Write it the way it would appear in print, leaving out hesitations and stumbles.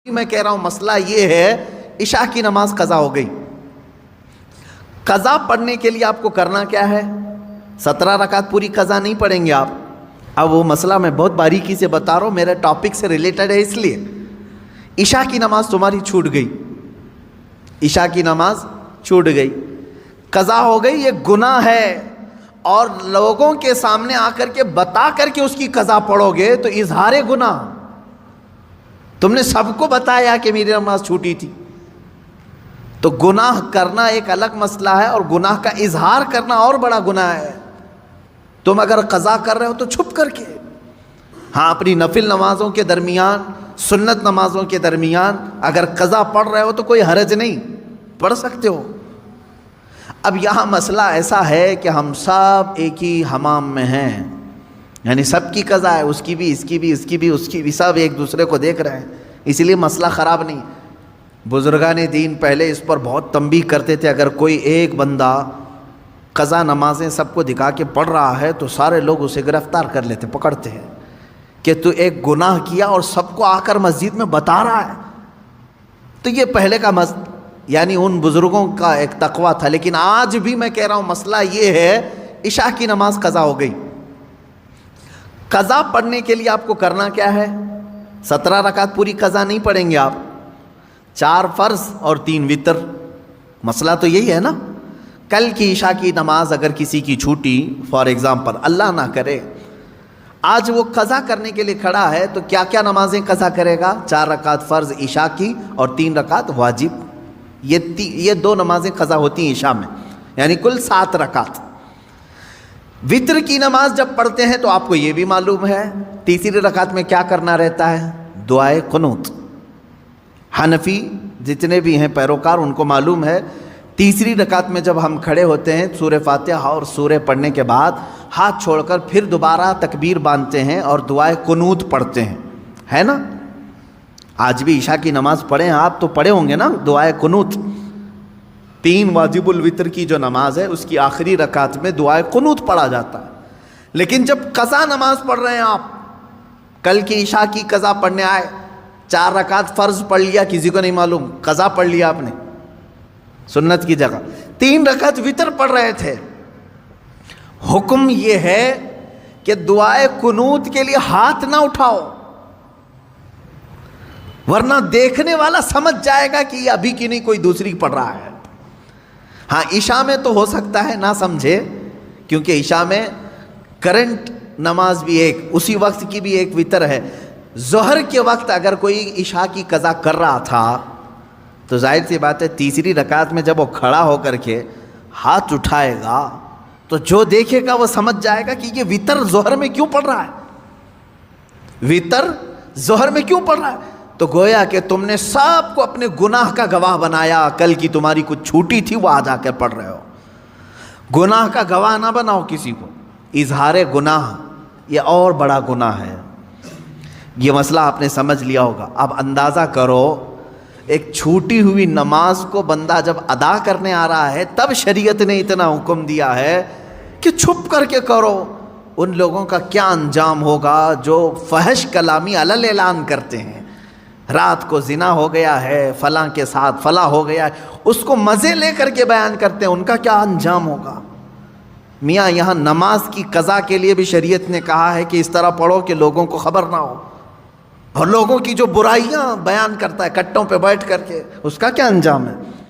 میں کہہ رہا ہوں مسئلہ یہ ہے، عشاء کی نماز قضا ہو گئی. قضا پڑھنے کے لیے آپ کو کرنا کیا ہے؟ 17 رکعت پوری قضا نہیں پڑھیں گے آپ. اب وہ مسئلہ میں بہت باریکی سے بتا رہا ہوں، میرے ٹاپک سے ریلیٹڈ ہے، اس لیے عشاء کی نماز تمہاری چھوٹ گئی. عشاء کی نماز چھوٹ گئی، قضا ہو گئی. یہ گناہ ہے، اور لوگوں کے سامنے آ کر کے بتا کر کے اس کی قضا پڑھو گے تو اظہار گناہ. تم نے سب کو بتایا کہ میری نماز چھوٹی تھی. تو گناہ کرنا ایک الگ مسئلہ ہے، اور گناہ کا اظہار کرنا اور بڑا گناہ ہے. تم اگر قضا کر رہے ہو تو چھپ کر کے، ہاں اپنی نفل نمازوں کے درمیان، سنت نمازوں کے درمیان اگر قضا پڑھ رہے ہو تو کوئی حرج نہیں، پڑھ سکتے ہو. اب یہاں مسئلہ ایسا ہے کہ ہم سب ایک ہی حمام میں ہیں، یعنی سب کی قضا ہے، اس کی بھی، اس کی بھی، اس کی بھی، اس کی بھی، سب ایک دوسرے کو دیکھ رہے ہیں. اس لیے مسئلہ خراب نہیں. بزرگان دین پہلے اس پر بہت تنبیہ کرتے تھے. اگر کوئی ایک بندہ قضا نمازیں سب کو دکھا کے پڑھ رہا ہے تو سارے لوگ اسے گرفتار کر لیتے، پکڑتے ہیں کہ تو ایک گناہ کیا اور سب کو آ کر مسجد میں بتا رہا ہے. تو یہ پہلے کا یعنی ان بزرگوں کا ایک تقویٰ تھا. لیکن آج بھی میں کہہ رہا ہوں مسئلہ یہ ہے، عشاء کی نماز قضا ہو گئی. قضا پڑھنے کے لیے آپ کو کرنا کیا ہے؟ 17 رکعت پوری قضا نہیں پڑھیں گے آپ، 4 فرض اور 3 وتر. مسئلہ تو یہی ہے نا. کل کی عشاء کی نماز اگر کسی کی چھوٹی، فار ایگزامپل اللہ نہ کرے آج وہ قضا کرنے کے لیے کھڑا ہے، تو کیا کیا نمازیں قضا کرے گا؟ 4 رکعت فرض عشاء کی اور 3 رکعت واجب. یہ 2 نمازیں قضا ہوتی ہیں عشاء میں، یعنی کل 7 رکعت. وتر کی نماز جب پڑھتے ہیں تو آپ کو یہ بھی معلوم ہے تیسری رکعت میں کیا کرنا رہتا ہے؟ دعائے قنوت. حنفی جتنے بھی ہیں پیروکار ان کو معلوم ہے تیسری رکعت میں جب ہم کھڑے ہوتے ہیں سورہ فاتحہ اور سورہ پڑھنے کے بعد ہاتھ چھوڑ کر پھر دوبارہ تکبیر باندھتے ہیں اور دعائے قنوت پڑھتے ہیں، ہے نا؟ آج بھی عشاء کی نماز پڑھیں آپ تو پڑھے ہوں گے نا دعائے قنوت. 3 واجب الوتر کی جو نماز ہے اس کی آخری رکعت میں دعائے قنوت پڑھا جاتا ہے. لیکن جب قضا نماز پڑھ رہے ہیں آپ، کل کی عشاء کی قضا پڑھنے آئے، 4 رکعت فرض پڑھ لیا، کسی کو نہیں معلوم قضا پڑھ لیا آپ نے سنت کی جگہ، 3 رکعت وتر پڑھ رہے تھے. حکم یہ ہے کہ دعائے قنوت کے لیے ہاتھ نہ اٹھاؤ، ورنہ دیکھنے والا سمجھ جائے گا کہ یہ ابھی کی نہیں کوئی دوسری پڑھ رہا ہے. ہاں عشاء میں تو ہو سکتا ہے نہ سمجھے، کیونکہ عشاء میں کرنٹ نماز بھی ایک، اسی وقت کی بھی ایک وتر ہے. ظہر کے وقت اگر کوئی عشاء کی قضا کر رہا تھا تو ظاہر سی بات ہے تیسری رکعت میں جب وہ کھڑا ہو کر کے ہاتھ اٹھائے گا تو جو دیکھے گا وہ سمجھ جائے گا کہ یہ وتر ظہر میں کیوں پڑھ رہا ہے، وتر ظہر میں کیوں پڑھ رہا ہے. تو گویا کہ تم نے سب کو اپنے گناہ کا گواہ بنایا. کل کی تمہاری کچھ چھوٹی تھی وہ آج آ کر پڑھ رہے ہو. گناہ کا گواہ نہ بناؤ کسی کو. اظہار گناہ یہ اور بڑا گناہ ہے. یہ مسئلہ آپ نے سمجھ لیا ہوگا. اب اندازہ کرو ایک چھوٹی ہوئی نماز کو بندہ جب ادا کرنے آ رہا ہے تب شریعت نے اتنا حکم دیا ہے کہ چھپ کر کے کرو. ان لوگوں کا کیا انجام ہوگا جو فحش کلامی علل اعلان کرتے ہیں، رات کو زنا ہو گیا ہے فلاں کے ساتھ، فلاں ہو گیا ہے، اس کو مزے لے کر کے بیان کرتے ہیں، ان کا کیا انجام ہوگا. میاں یہاں نماز کی قضا کے لیے بھی شریعت نے کہا ہے کہ اس طرح پڑھو کہ لوگوں کو خبر نہ ہو. اور لوگوں کی جو برائیاں بیان کرتا ہے کٹوں پہ بیٹھ کر کے، اس کا کیا انجام ہے؟